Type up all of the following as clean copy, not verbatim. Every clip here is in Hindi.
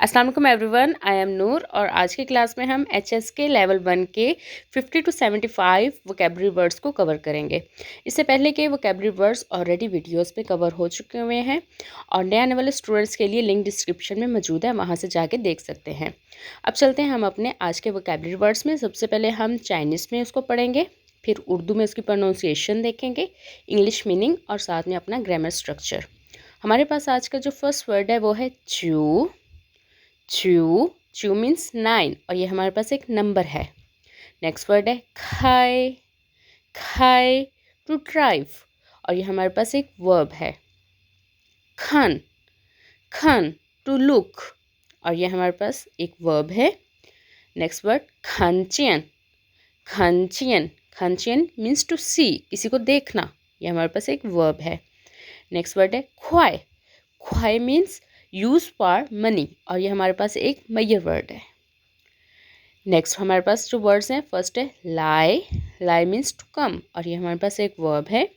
अस्सलाम वालेकुम एवरीवन, आई एम नूर और आज की क्लास में हम एचएस के लेवल 1 के 50 to 75 वोकेबलरी वर्ड्स को कवर करेंगे। इससे पहले के वोकेबलरी वर्ड्स ऑलरेडी वीडियोस में कवर हो चुके हुए हैं और नए आने वाले स्टूडेंट्स के लिए लिंक डिस्क्रिप्शन में मौजूद है, वहाँ से जाके देख सकते हैं। अब चलते हैं हम अपने आज के वोकेबलरी वर्ड्स में। सबसे पहले हम चाइनीज़ में उसको पढ़ेंगे, फिर उर्दू में उसकी प्रोनाउंसिएशन देखेंगे, इंग्लिश मीनिंग और साथ में अपना ग्रामर स्ट्रक्चर। हमारे पास आज का जो फर्स्ट वर्ड है वो है चू। चू मीन्स 9 और ये हमारे पास एक नंबर है। नेक्स्ट वर्ड है खाए। खाए टू ड्राइव और ये हमारे पास एक वर्ब है। खन। खन टू लुक और ये हमारे पास एक वर्ब है। नेक्स्ट वर्ड खनचियन। खनचियन। खनचियन मीन्स टू सी, किसी को देखना, ये हमारे पास एक वर्ब है। नेक्स्ट वर्ड है ख्वाए। ख्वाए मीन्स यूज फॉर मनी और ये हमारे पास एक मैयर वर्ड है। नेक्स्ट हमारे पास जो वर्ड्स हैं, फर्स्ट है लाई। लाई मीन्स टू कम और ये हमारे पास एक वर्ब है।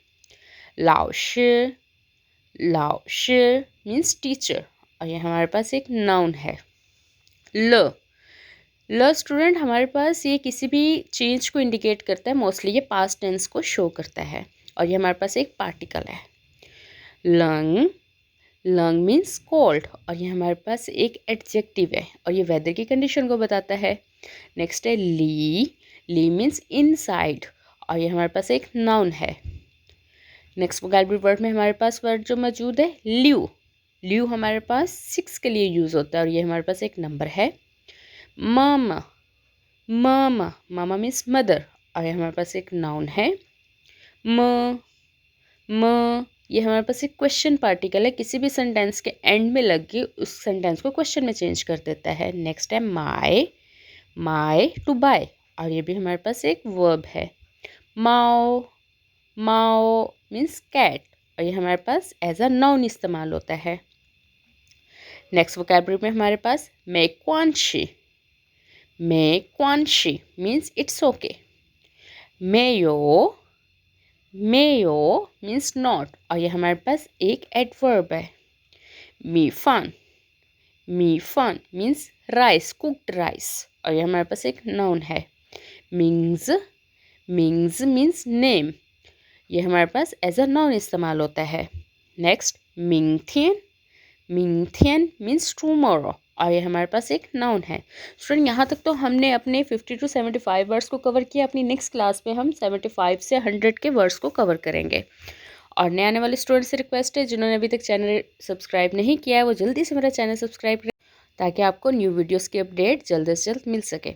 लाओशी। लाओशी मीन्स टीचर और ये हमारे पास एक नाउन है। ल स्टूडेंट हमारे पास ये किसी भी चेंज को इंडिकेट करता है, मोस्टली ये पास्ट टेंस को शो करता है और ये हमारे पास एक पार्टिकल है। लंग। लंग मीन्स कोल्ड और ये हमारे पास एक एडजेक्टिव है और ये वेदर की कंडीशन को बताता है। नेक्स्ट है ली। ली मीन्स इनसाइड और ये हमारे पास एक नाउन है। नेक्स्ट वोकैबुलरी वर्ड में हमारे पास वर्ड जो मौजूद है ल्यू। ल्यू हमारे पास 6 के लिए यूज़ होता है और ये हमारे पास एक नंबर है। मामा। मामा। मामा मीन्स मदर और ये हमारे पास एक नाउन है। म ये हमारे पास एक क्वेश्चन पार्टिकल है, किसी भी सेंटेंस के एंड में लग के उस सेंटेंस को क्वेश्चन में चेंज कर देता है। नेक्स्ट है माय। माय टू बाय और ये भी हमारे पास एक वर्ब है। माओ। माओ मीन्स कैट और ये हमारे पास एज अ नाउन इस्तेमाल होता है। नेक्स्ट वोकैबुलरी में हमारे पास मेक्वानशी। मेक्वानशी मीन्स इट्स ओके। मेयो। मेयो मीन्स नॉट और ये हमारे पास एक एडवर्ब है। मीफान। मीफान मीन्स राइस, कुक्ड राइस और ये हमारे पास एक नाउन है। मिंग्स। मिंग्स मीन्स नेम, ये हमारे पास एज अ नाउन इस्तेमाल होता है। नेक्स्ट मिंगथियन। मिंगथियन मीन्स टूमोरो और ये हमारे पास एक नाउन है। स्टूडेंट यहाँ तक तो हमने अपने 50 to 75 वर्ड्स को कवर किया। अपनी नेक्स्ट क्लास में हम 75 से 100 के वर्ड्स को कवर करेंगे। और नए आने वाले स्टूडेंट से रिक्वेस्ट है, जिन्होंने अभी तक चैनल सब्सक्राइब नहीं किया है वो जल्दी से मेरा चैनल सब्सक्राइब करें ताकि आपको न्यू वीडियोज़ की अपडेट जल्द से जल्द मिल सके।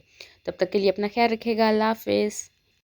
तब तक के लिए अपना ख्याल रखिएगा। अल्लाह हाफिज़।